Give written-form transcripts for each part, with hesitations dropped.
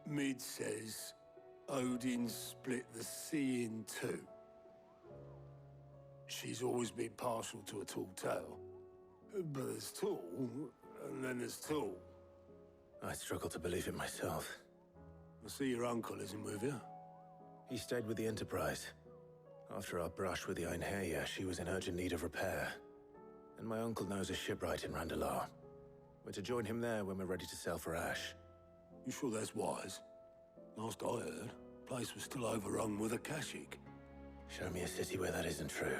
Mid says Odin split the sea in two. She's always been partial to a tall tale. But there's tall, and then there's tall. I struggle to believe it myself. I see your uncle isn't with you. He stayed with the Enterprise. After our brush with the Einherja, she was in urgent need of repair. And my uncle knows a shipwright in Randalar. We're to join him there when we're ready to sail for Ash. You sure that's wise? Last I heard, the place was still overrun with Akashic. Show me a city where that isn't true.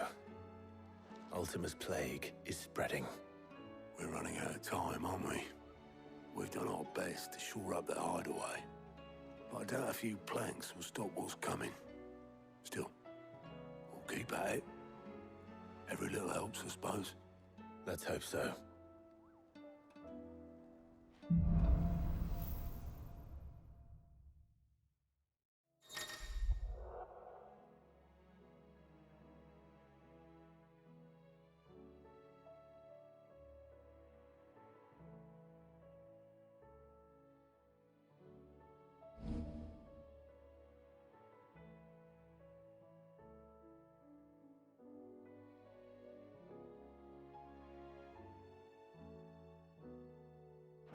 Ultima's plague is spreading. We're running out of time, aren't we? We've done our best to shore up that hideaway. But I doubt a few planks will stop what's coming. Still, we'll keep at it. Every little helps, I suppose. Let's hope so.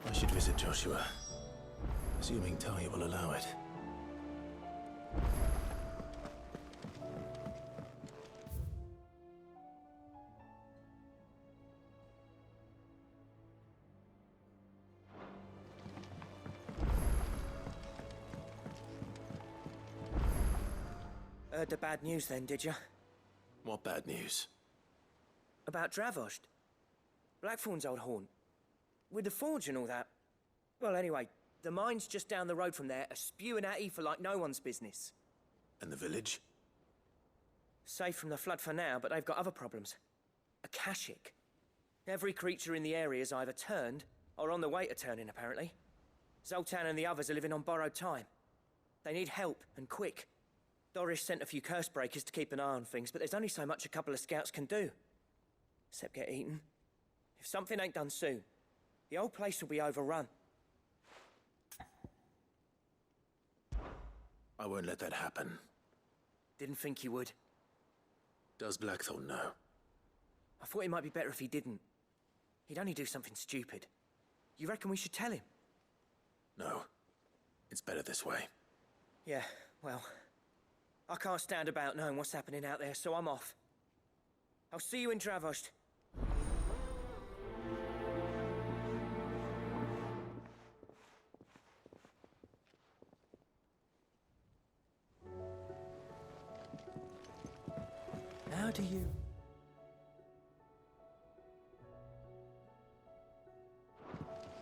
I should visit Joshua, assuming Talia will allow it. Heard the bad news then, did you? What bad news? About Dravost. Blackthorn's old haunt. With the forge and all that. Well, anyway, the mines just down the road from there are spewing out ether like no one's business. And the village? Safe from the flood for now, but they've got other problems. Akashic. Every creature in the area is either turned, or on the way to turning, apparently. Zoltan and the others are living on borrowed time. They need help, and quick. Doris sent a few curse breakers to keep an eye on things, but there's only so much a couple of scouts can do. Except get eaten. If something ain't done soon, the old place will be overrun. I won't let that happen. Didn't think you would. Does Blackthorn know? I thought it might be better if he didn't. He'd only do something stupid. You reckon we should tell him? No. It's better this way. Yeah, well, I can't stand about knowing what's happening out there, so I'm off. I'll see you in Dravost. How do you...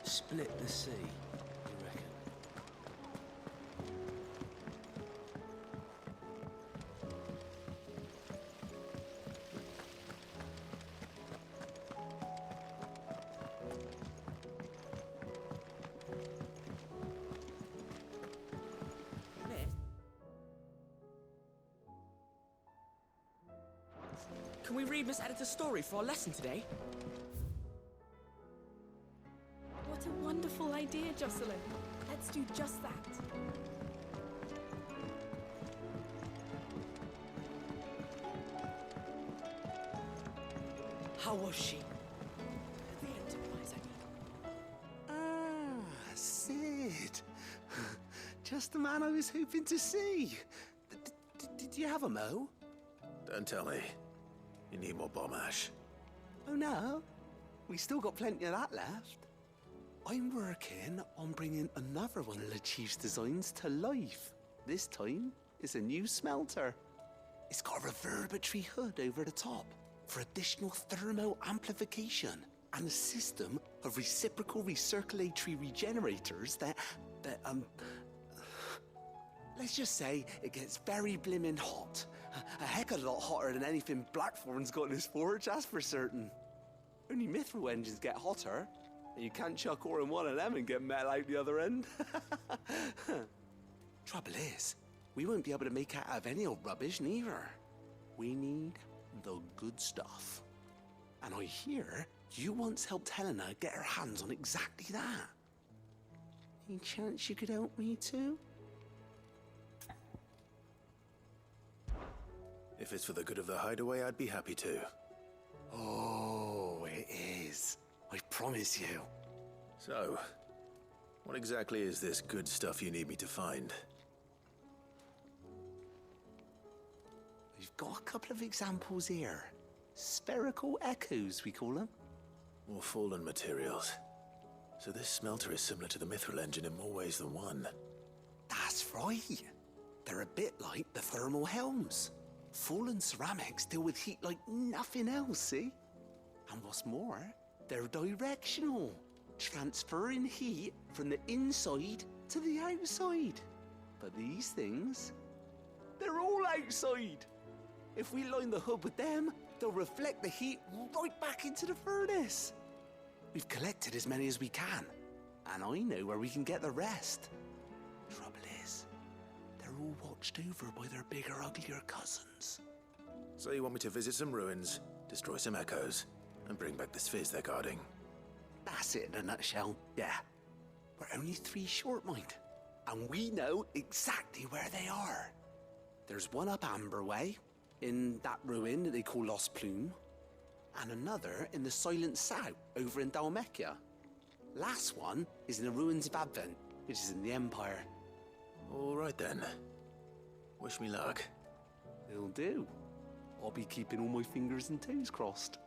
split the sea, you reckon? Can we read Miss Editor's story for our lesson today? What a wonderful idea, Jocelyn. Let's do just that. How was she? The Enterprise, I mean. Ah, Sid. Just the man I was hoping to see. Did you have a mo? Don't tell me. You need more bomb ash. Oh no, we still got plenty of that left. I'm working on bringing another one of the Chief's designs to life. This time, it's a new smelter. It's got a reverberatory hood over the top for additional thermal amplification and a system of reciprocal recirculatory regenerators that let's just say it gets very blimmin' hot. A heck of a lot hotter than anything Blackthorn's got in his forge, that's for certain. Only Mithril engines get hotter, and you can't chuck ore in one of them and get metal out the other end. Trouble is, we won't be able to make it out of any old rubbish neither. We need the good stuff. And I hear you once helped Helena get her hands on exactly that. Any chance you could help me too? If it's for the good of the hideaway, I'd be happy to. Oh, it is. I promise you. So, what exactly is this good stuff you need me to find? We've got a couple of examples here. Spherical echoes, we call them. More fallen materials. So this smelter is similar to the Mithril engine in more ways than one. That's right. They're a bit like the thermal helms. Fallen ceramics deal with heat like nothing else, see? And what's more, they're directional, transferring heat from the inside to the outside. But these things, they're all outside. If we line the hub with them, they'll reflect the heat right back into the furnace. We've collected as many as we can, and I know where we can get the rest. Trouble is, they're all watched over by their bigger, uglier cousins. So you want me to visit some ruins, destroy some echoes, and bring back the spheres they're guarding? That's it in a nutshell, yeah. We're only 3 short, mind, and we know exactly where they are. There's one up Amber Way, in that ruin that they call Lost Plume, and another in the Silent South, over in Dalmekia. Last one is in the ruins of Advent, which is in the Empire. All right then. Wish me luck. It'll do. I'll be keeping all my fingers and toes crossed.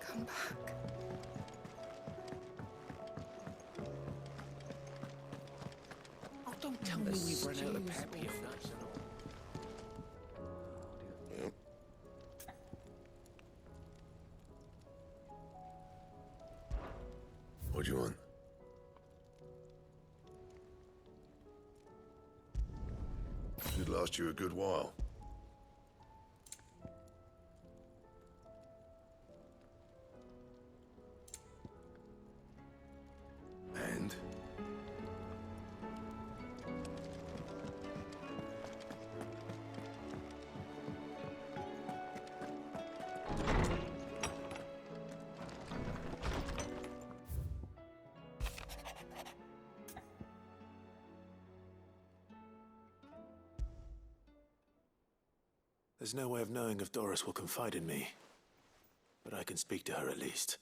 Come back. Oh, don't tell me we've run out of pep here. What do you want? Should last you a good while. And? There's no way of knowing if Doris will confide in me, but I can speak to her at least.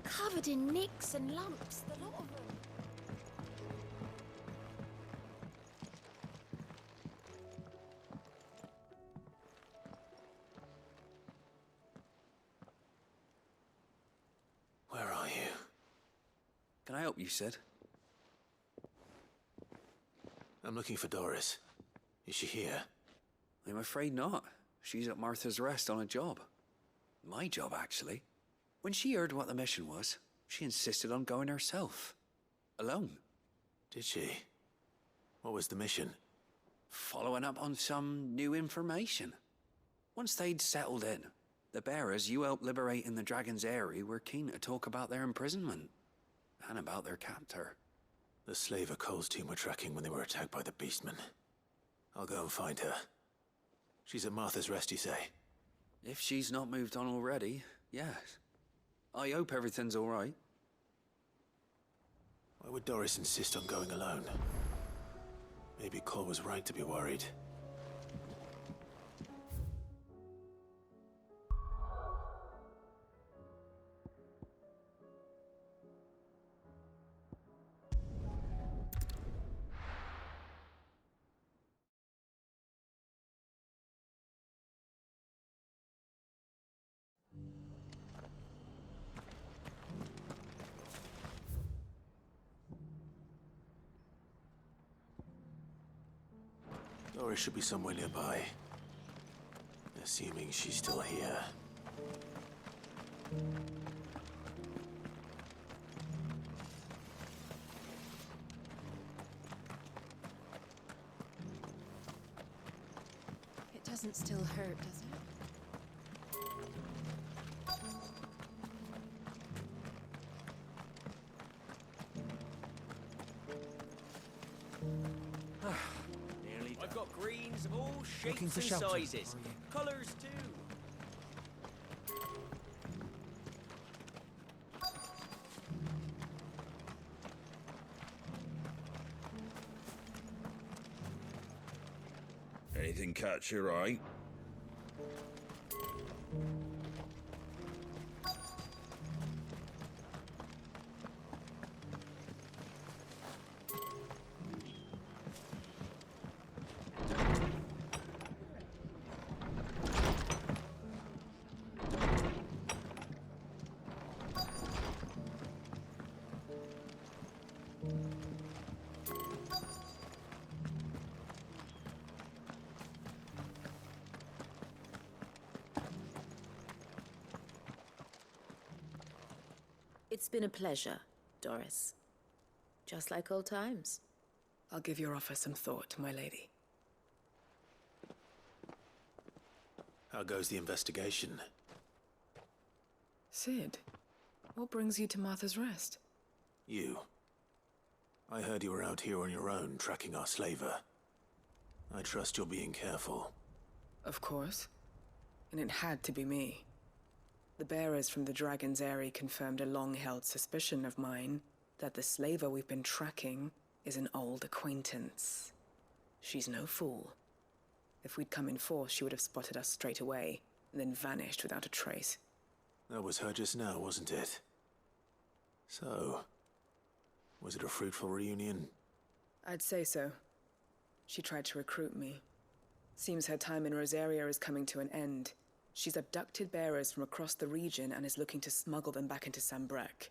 Covered in nicks and lumps, the lot of them. Where are you? Can I help you, Sid? I'm looking for Doris. Is she here? I'm afraid not. She's at Martha's Rest on a job. My job, actually. When she heard what the mission was, she insisted on going herself. Alone. Did she? What was the mission? Following up on some new information. Once they'd settled in, the bearers you helped liberate in the Dragon's Eyrie were keen to talk about their imprisonment. And about their captor. The slaver Cole's team were tracking when they were attacked by the Beastmen. I'll go and find her. She's at Martha's Rest, you say? If she's not moved on already, yes. I hope everything's all right. Why would Doris insist on going alone? Maybe Cole was right to be worried. Doris should be somewhere nearby. Assuming she's still here. It doesn't still hurt, does it? I've got greens of all Looking shapes for and shelter, sizes. are you? Colours too. Anything catch your eye? It's been a pleasure, Doris. Just like old times. I'll give your offer some thought, my lady. How goes the investigation? Sid, what brings you to Martha's Rest? You. I heard you were out here on your own, tracking our slaver. I trust you're being careful. Of course. And it had to be me. The bearers from the Dragon's Eyrie confirmed a long-held suspicion of mine that the slaver we've been tracking is an old acquaintance. She's no fool. If we'd come in force, she would have spotted us straight away, and then vanished without a trace. That was her just now, wasn't it? So, was it a fruitful reunion? I'd say so. She tried to recruit me. Seems her time in Rosaria is coming to an end. She's abducted bearers from across the region and is looking to smuggle them back into Sambrec.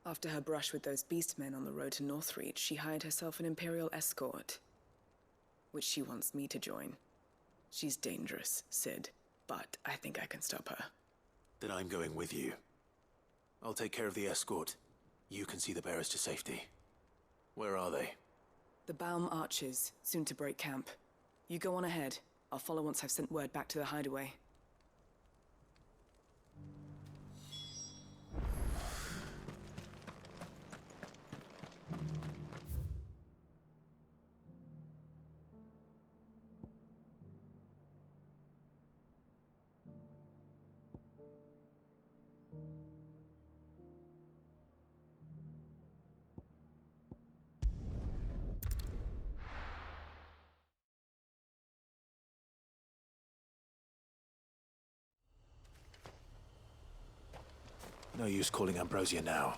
After her brush with those beastmen on the road to Northreach, she hired herself an Imperial escort, which she wants me to join. She's dangerous, Sid, but I think I can stop her. Then I'm going with you. I'll take care of the escort. You can see the bearers to safety. Where are they? The Baum Archers, soon to break camp. You go on ahead. I'll follow once I've sent word back to the hideaway. No use calling Ambrosia now.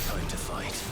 Time to fight.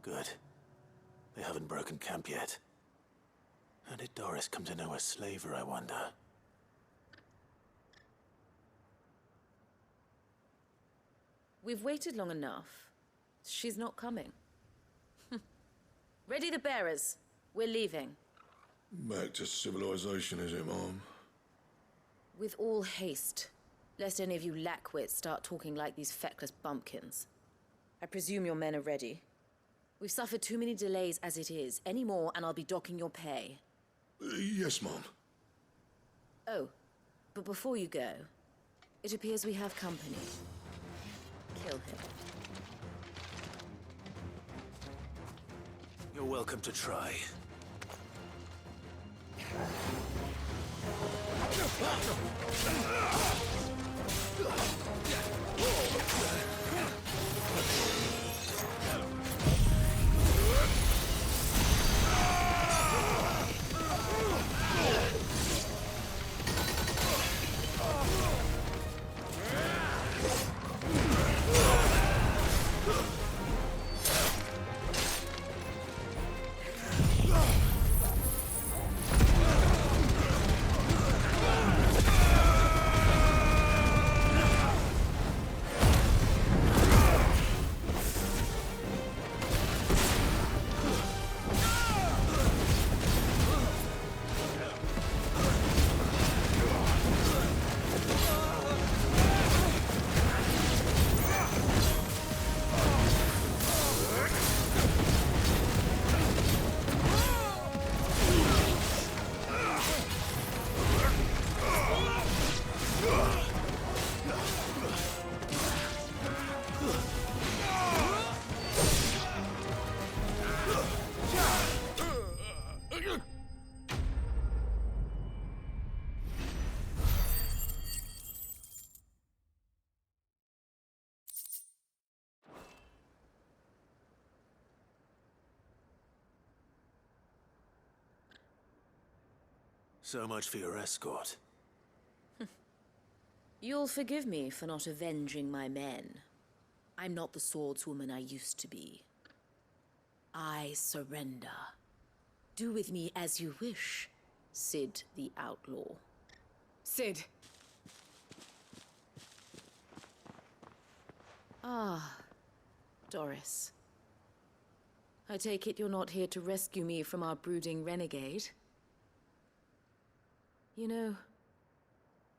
Good. They haven't broken camp yet. How did Doris come to know a slaver, I wonder? We've waited long enough. She's not coming. Ready the bearers. We're leaving. Back to civilization, is it, Mom? With all haste, lest any of you lackwits start talking like these feckless bumpkins. I presume your men are ready. We've suffered too many delays as it is. Any more, and I'll be docking your pay. Yes, Mom. Oh, but before you go, it appears we have company. Kill him. You're welcome to try. So much for your escort. You'll forgive me for not avenging my men. I'm not the swordswoman I used to be. I surrender. Do with me as you wish, Cid the Outlaw. Cid! Ah, Doris. I take it you're not here to rescue me from our brooding renegade? You know,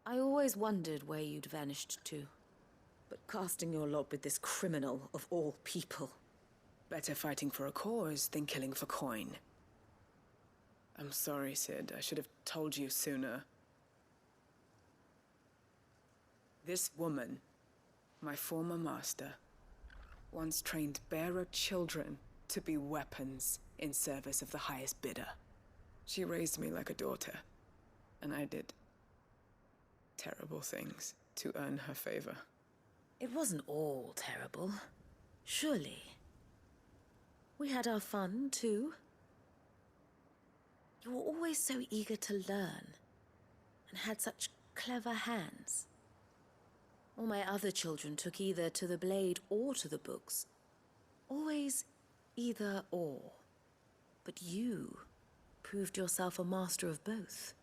I always wondered where you'd vanished to. But casting your lot with this criminal of all people... Better fighting for a cause than killing for coin. I'm sorry, Cid. I should have told you sooner. This woman, my former master, once trained bearer children to be weapons in service of the highest bidder. She raised me like a daughter, and I did terrible things to earn her favor. It wasn't all terrible, surely. We had our fun, too. You were always so eager to learn, and had such clever hands. All my other children took either to the blade or to the books. Always either or. But you proved yourself a master of both.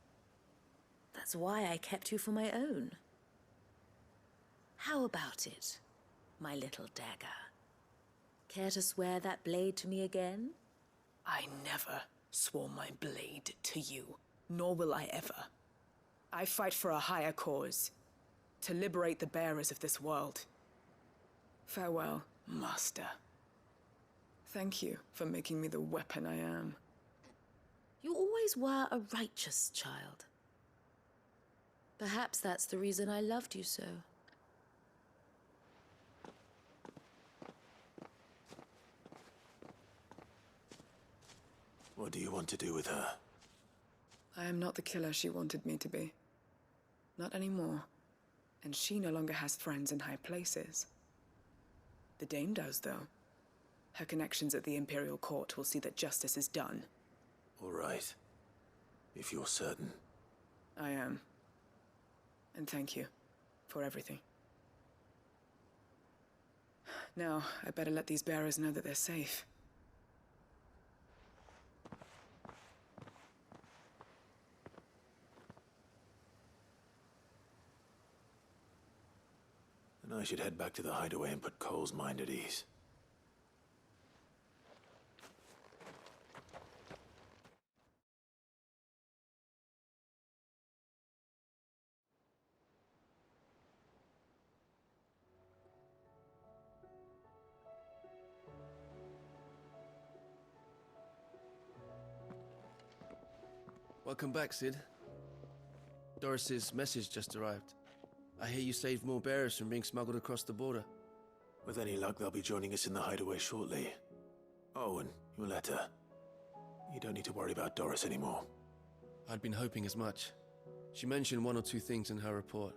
That's why I kept you for my own. How about it, my little dagger? Care to swear that blade to me again? I never swore my blade to you, nor will I ever. I fight for a higher cause, to liberate the bearers of this world. Farewell, Master. Thank you for making me the weapon I am. You always were a righteous child. Perhaps that's the reason I loved you so. What do you want to do with her? I am not the killer she wanted me to be. Not anymore. And she no longer has friends in high places. The Dame does, though. Her connections at the Imperial Court will see that justice is done. All right. If you're certain. I am. And thank you for everything. Now, I better let these bearers know that they're safe. And I should head back to the hideaway and put Cole's mind at ease. Welcome back, Cid. Doris's message just arrived. I hear you saved more bearers from being smuggled across the border. With any luck, they'll be joining us in the hideaway shortly. Oh, and your letter. You don't need to worry about Doris anymore. I'd been hoping as much. She mentioned one or two things in her report.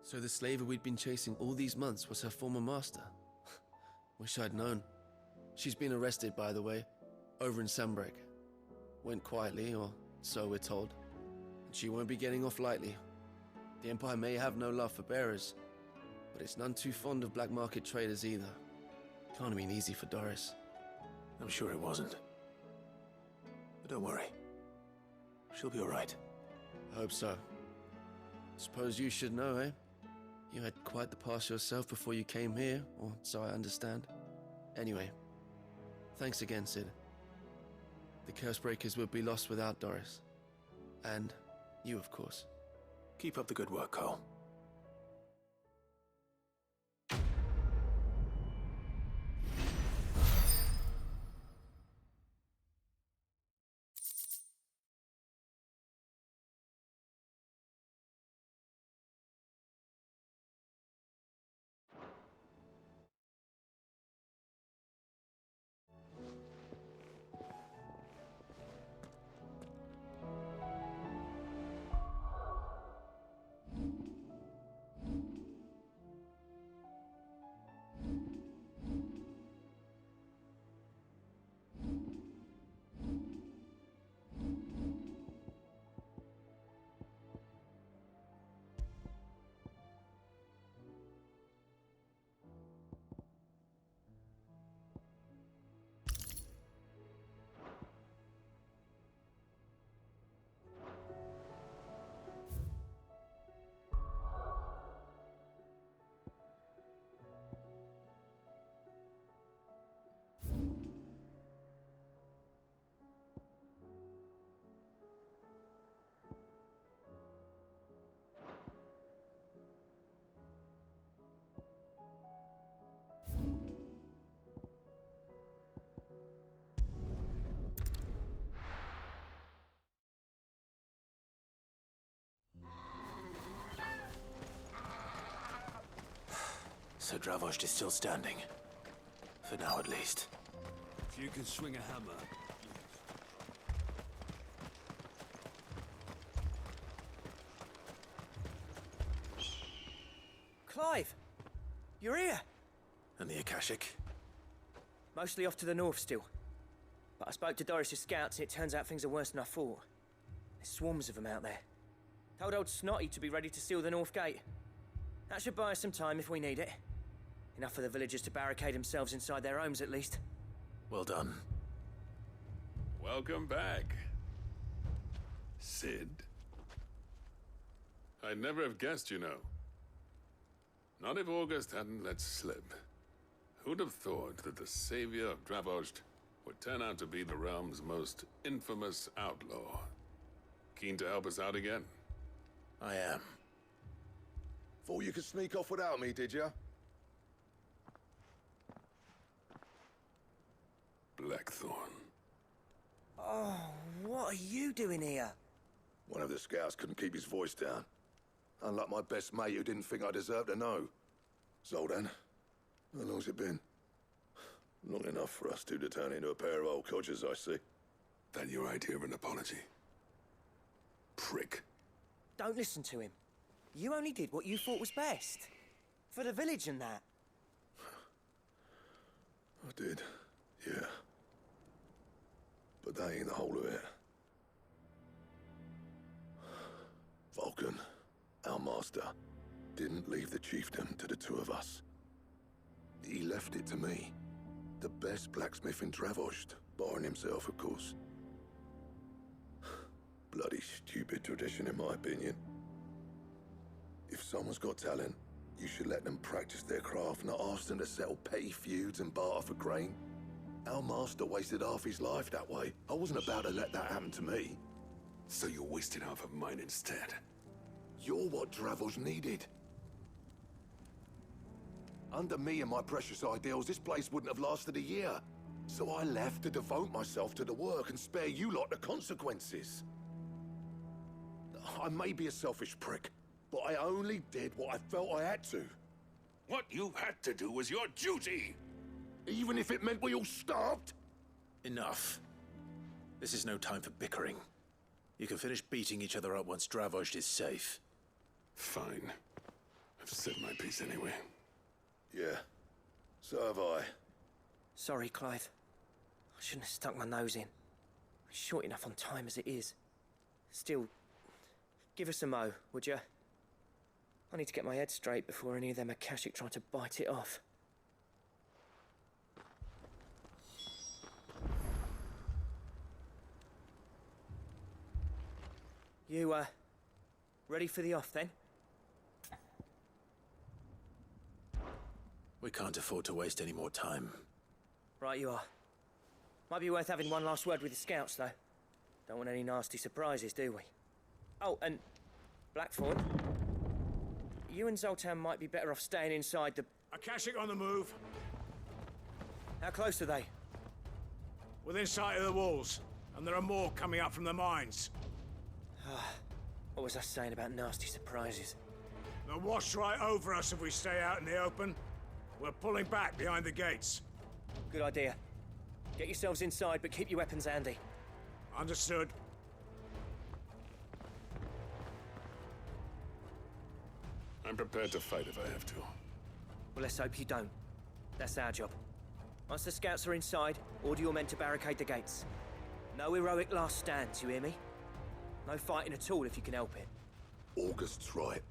So the slaver we'd been chasing all these months was her former master. Wish I'd known. She's been arrested, by the way, over in Sanbreque. Went quietly, or so we're told. And she won't be getting off lightly. The Empire may have no love for bearers, but it's none too fond of black market traders either. Can't have been easy for Doris. I'm sure it wasn't. But don't worry. She'll be all right. I hope so. Suppose you should know, eh? You had quite the past yourself before you came here, or so I understand. Anyway, thanks again, Cid. The Cursebreakers would be lost without Doris. And you, of course. Keep up the good work, Cole. So Dravost is still standing. For now, at least. If you can swing a hammer. Clive! You're here! And the Akashic? Mostly off to the north still. But I spoke to Doris's scouts and it turns out things are worse than I thought. There's swarms of them out there. Told old Snotty to be ready to seal the north gate. That should buy us some time if we need it. Enough for the villagers to barricade themselves inside their homes at least. Well done. Welcome back, Cid. I'd never have guessed, you know. Not if August hadn't let slip. Who'd have thought that the savior of Dravost would turn out to be the realm's most infamous outlaw? Keen to help us out again? I am. Thought you could sneak off without me, did you? Blackthorn. Oh, what are you doing here? One of the scouts couldn't keep his voice down. Unlike my best mate who didn't think I deserved to know. Zoltan, how long's it been? Long enough for us two to turn into a pair of old codgers, I see. That your idea of an apology? Prick. Don't listen to him. You only did what you thought was best. For the village and that. I did, yeah. But that ain't the whole of it. Vulcan, our master, didn't leave the chiefdom to the two of us. He left it to me. The best blacksmith in Dravost, barring himself, of course. Bloody stupid tradition, in my opinion. If someone's got talent, you should let them practice their craft, not ask them to settle petty feuds and barter for grain. Our master wasted half his life that way. I wasn't about to let that happen to me. So you wasted half of mine instead? You're what Dravost needed. Under me and my precious ideals, this place wouldn't have lasted a year. So I left to devote myself to the work and spare you lot the consequences. I may be a selfish prick, but I only did what I felt I had to. What you had to do was your duty! Even if it meant we all starved? Enough. This is no time for bickering. You can finish beating each other up once Dravost is safe. Fine. I've said my piece anyway. Yeah, so have I. Sorry, Clive. I shouldn't have stuck my nose in. We're short enough on time as it is. Still, give us a mo, would you? I need to get my head straight before any of them Akashic try to bite it off. You, ready for the off, then? We can't afford to waste any more time. Right you are. Might be worth having one last word with the scouts, though. Don't want any nasty surprises, do we? Oh, and Blackthorn, you and Zoltan might be better off staying inside the... Akashic on the move. How close are they? Within sight of the walls, and there are more coming up from the mines. What was I saying about nasty surprises? They'll wash right over us if we stay out in the open. We're pulling back behind the gates. Good idea. Get yourselves inside, but keep your weapons handy. Understood. I'm prepared to fight if I have to. Well, let's hope you don't. That's our job. Once the scouts are inside, order your men to barricade the gates. No heroic last stands, you hear me? No fighting at all if you can help it. August's right.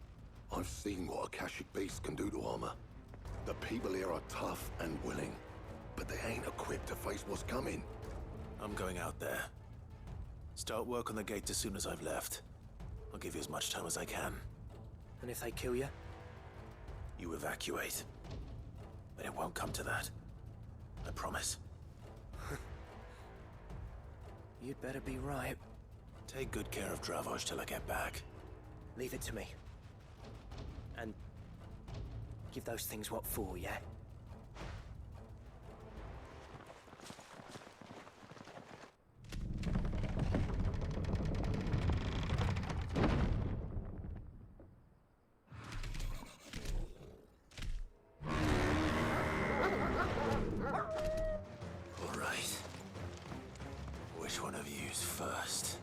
I've seen what Akashic beasts can do to armor. The people here are tough and willing, but they ain't equipped to face what's coming. I'm going out there. Start work on the gate as soon as I've left. I'll give you as much time as I can. And if they kill you? You evacuate. But it won't come to that. I promise. You'd better be right. Take good care of Dravost till I get back. Leave it to me. And give those things what for, yeah? Who's first?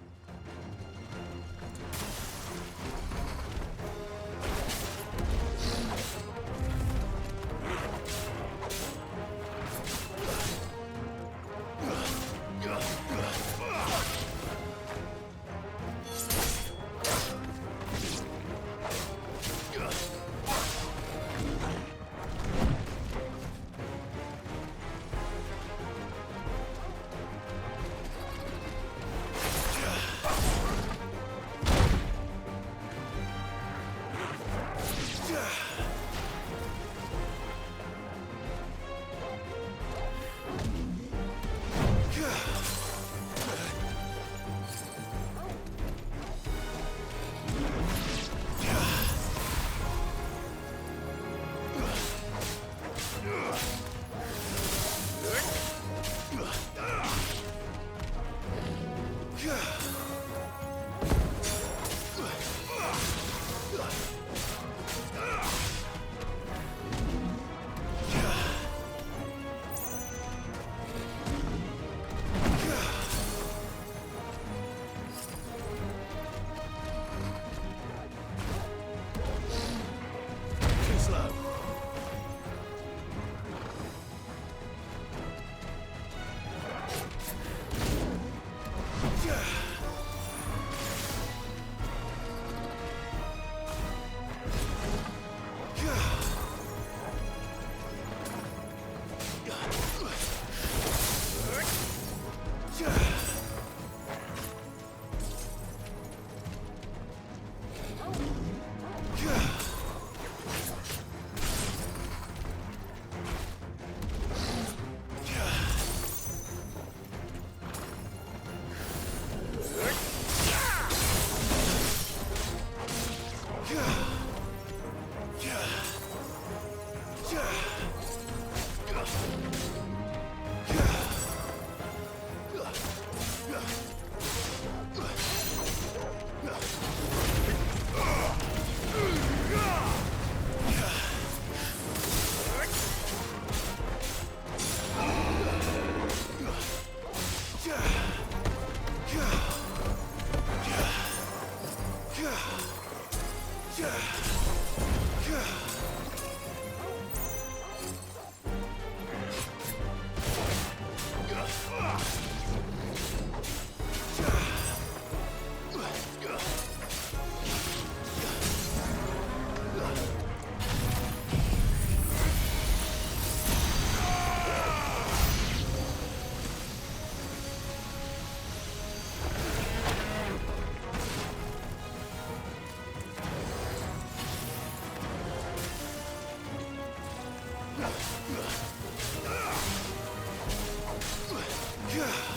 Yeah.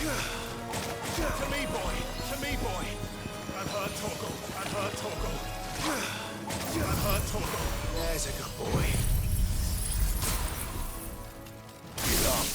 To me, boy! To me, boy! I'm hurt, Torgal. I'm hurt, Torgal. I'm hurt, Torgal. There's a good boy. Get up.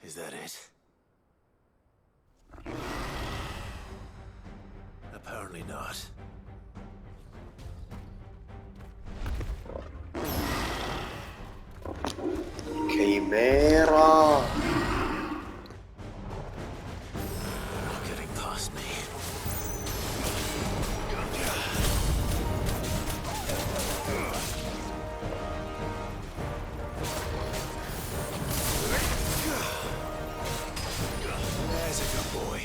Is that it? Apparently not. Chimera! Not getting past me. There's a good boy.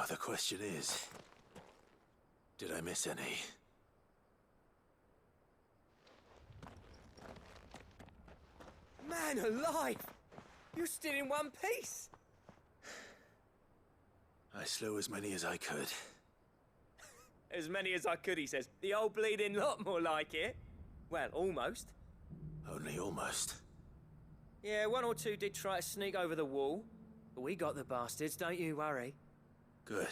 The question is, did I miss any? Man alive! You're still in one piece! I slew as many as I could. As many as I could, he says. The old bleeding lot, more like it. Well, almost. Only almost. Yeah, one or two did try to sneak over the wall. But we got the bastards, don't you worry. Good.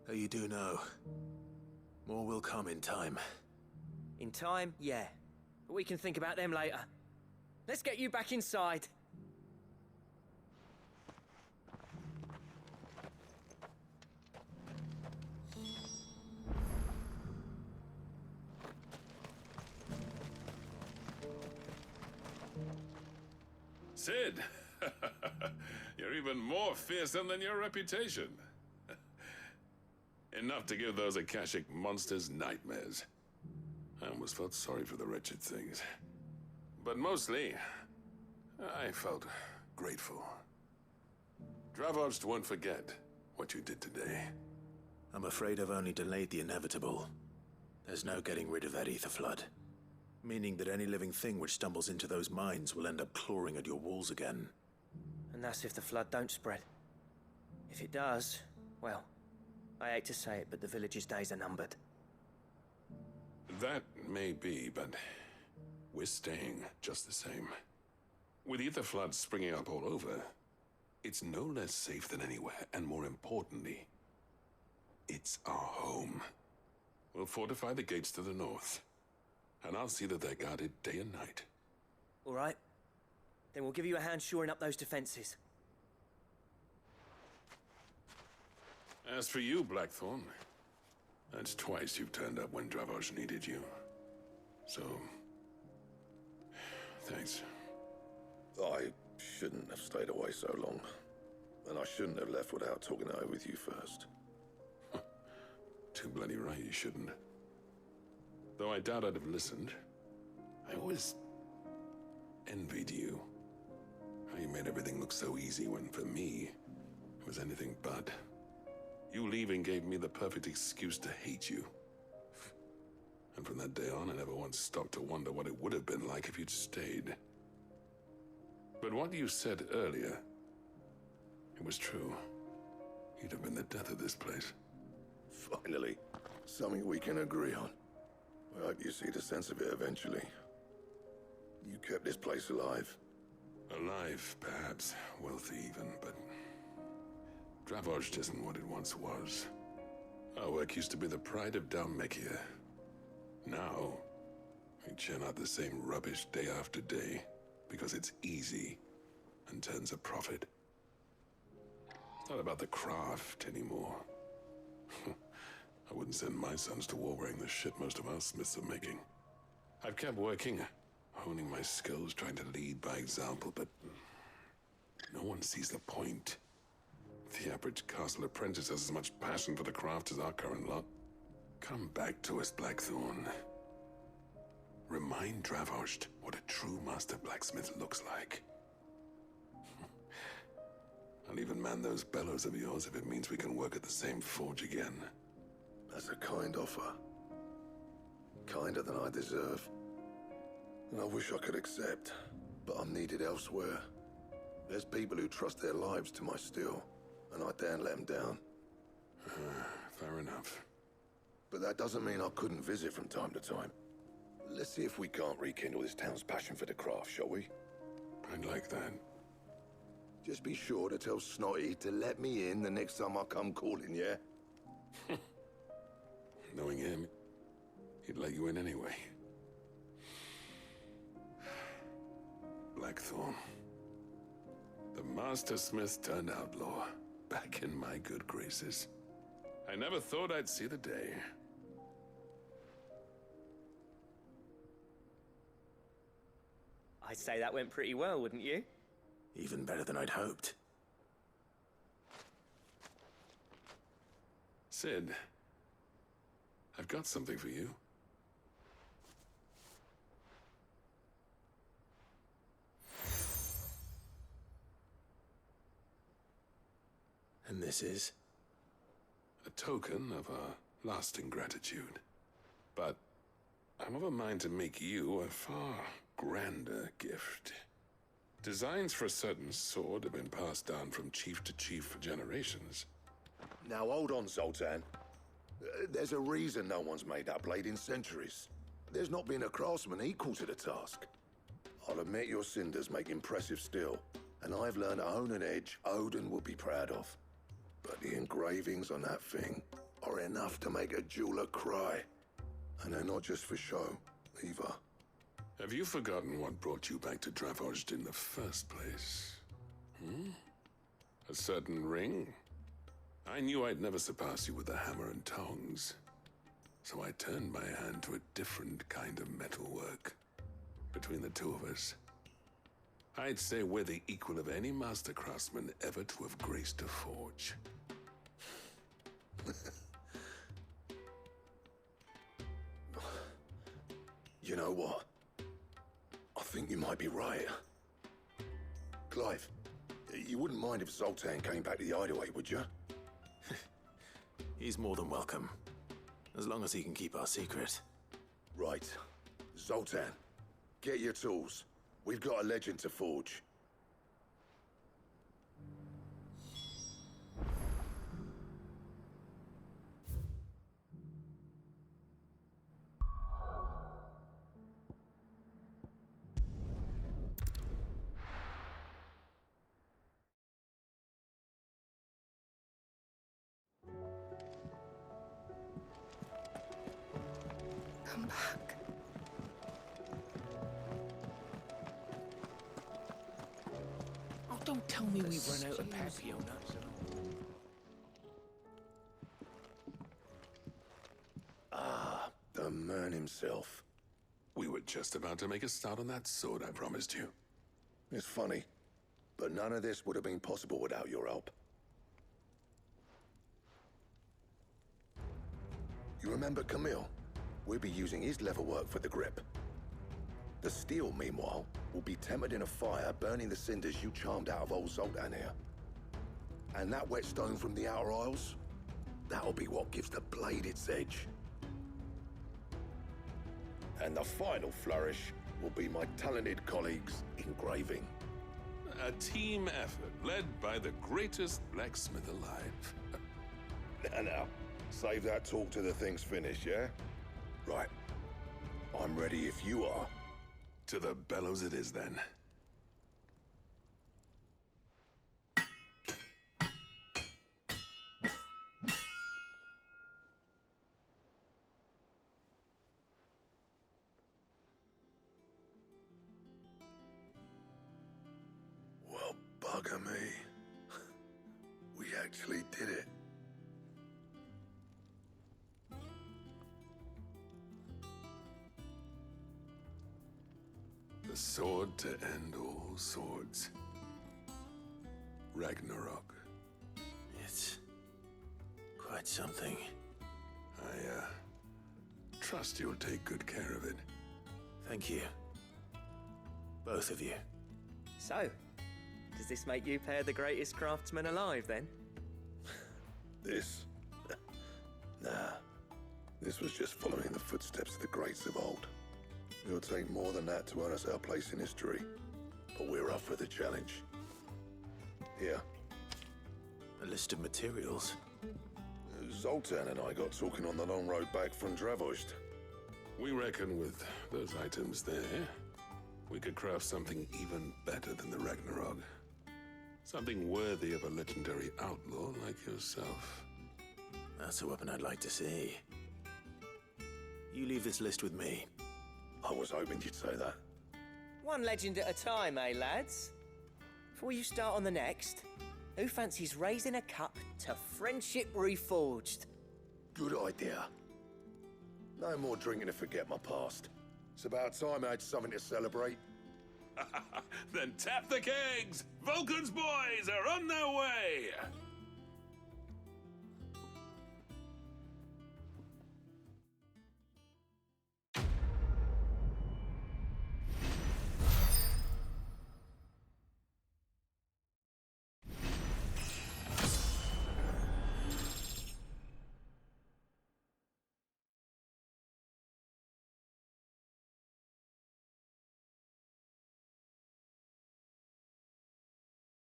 Though you do know, more will come in time. In time, yeah. But we can think about them later. Let's get you back inside. Sid! You're even more fearsome than your reputation. Enough to give those Akashic monsters nightmares. I almost felt sorry for the wretched things. But mostly, I felt grateful. Dravoged won't forget what you did today. I'm afraid I've only delayed the inevitable. There's no getting rid of that ether flood. Meaning that any living thing which stumbles into those mines will end up clawing at your walls again. And that's if the flood don't spread. If it does, well, I hate to say it, but the village's days are numbered. That may be, but we're staying just the same. With ether floods springing up all over, it's no less safe than anywhere, and more importantly, it's our home. We'll fortify the gates to the north, and I'll see that they're guarded day and night. All right. Then we'll give you a hand shoring up those defenses. As for you, Blackthorn, that's twice you've turned up when Dravos needed you. So, thanks. I shouldn't have stayed away so long. And I shouldn't have left without talking it over with you first. Too bloody right you shouldn't. Though I doubt I'd have listened. I always envied you. How you made everything look so easy when, for me, it was anything but. You leaving gave me the perfect excuse to hate you. And from that day on, I never once stopped to wonder what it would have been like if you'd stayed. But what you said earlier, it was true. You'd have been the death of this place. Finally, something we can agree on. I hope you see the sense of it eventually. You kept this place alive. Alive, perhaps. Wealthy even, but Dravoged isn't what it once was. Our work used to be the pride of Dhalmekia. Now, we churn out the same rubbish day after day because it's easy and turns a profit. It's not about the craft anymore. I wouldn't send my sons to war wearing the shit most of our smiths are making. I've kept working, honing my skills, trying to lead by example, but no one sees the point. The average castle apprentice has as much passion for the craft as our current lot. Come back to us, Blackthorn. Remind Dravoged what a true master blacksmith looks like. I'll even man those bellows of yours if it means we can work at the same forge again. That's a kind offer. Kinder than I deserve. And I wish I could accept, but I'm needed elsewhere. There's people who trust their lives to my steel, and I daren't let them down. Fair enough. But that doesn't mean I couldn't visit from time to time. Let's see if we can't rekindle this town's passion for the craft, shall we? I'd like that. Just be sure to tell Snotty to let me in the next time I come calling, yeah? Knowing him, he'd let you in anyway. Blackthorn. The Master Smith turned outlaw, back in my good graces. I never thought I'd see the day. I'd say that went pretty well, wouldn't you? Even better than I'd hoped. Sid, I've got something for you. And this is? A token of our lasting gratitude. But I'm of a mind to make you a far grander gift. Designs for a certain sword have been passed down from chief to chief for generations. Now hold on, Zoltan. There's a reason no one's made that blade in centuries. There's not been a craftsman equal to the task. I'll admit your cinders make impressive steel, and I've learned to hone an edge Odin will be proud of. But the engravings on that thing are enough to make a jeweler cry. And they're not just for show, either. Have you forgotten what brought you back to Dravojd in the first place? A certain ring? I knew I'd never surpass you with the hammer and tongs. So I turned my hand to a different kind of metalwork. Between the two of us, I'd say we're the equal of any master craftsman ever to have graced a forge. You know what? I think you might be right. Clive, you wouldn't mind if Zoltan came back to the Hideaway, would you? He's more than welcome. As long as he can keep our secret. Right. Zoltan, get your tools. We've got a legend to forge. Come back. Oh, don't tell me we've run out of Papiona. Ah, the man himself. We were just about to make a start on that sword I promised you. It's funny, but none of this would have been possible without your help. You remember Camille? We'll be using his leatherwork for the grip. The steel, meanwhile, will be tempered in a fire, burning the cinders you charmed out of old Zoltan here. And that whetstone from the Outer Isles, that'll be what gives the blade its edge. And the final flourish will be my talented colleagues' engraving. A team effort led by the greatest blacksmith alive. Now, save that talk till the thing's finished, yeah? Right. I'm ready if you are. To the bellows it is, then. Well, bugger me. We actually did it. The sword to end all swords. Ragnarok. It's quite something. I, trust you'll take good care of it. Thank you. Both of you. So, does this make you pair the greatest craftsman alive, then? This? Nah. This was just following the footsteps of the greats of old. It'll take more than that to earn us our place in history. But we're up for the challenge. Here. A list of materials. Zoltan and I got talking on the long road back from Dravojd. We reckon with those items there, we could craft something even better than the Ragnarok. Something worthy of a legendary outlaw like yourself. That's a weapon I'd like to see. You leave this list with me. I was hoping you'd say that. One legend at a time, eh, lads? Before you start on the next, who fancies raising a cup to Friendship Reforged? Good idea. No more drinking to forget my past. It's about time I had something to celebrate. Then tap the kegs! Vulcan's boys are on their way!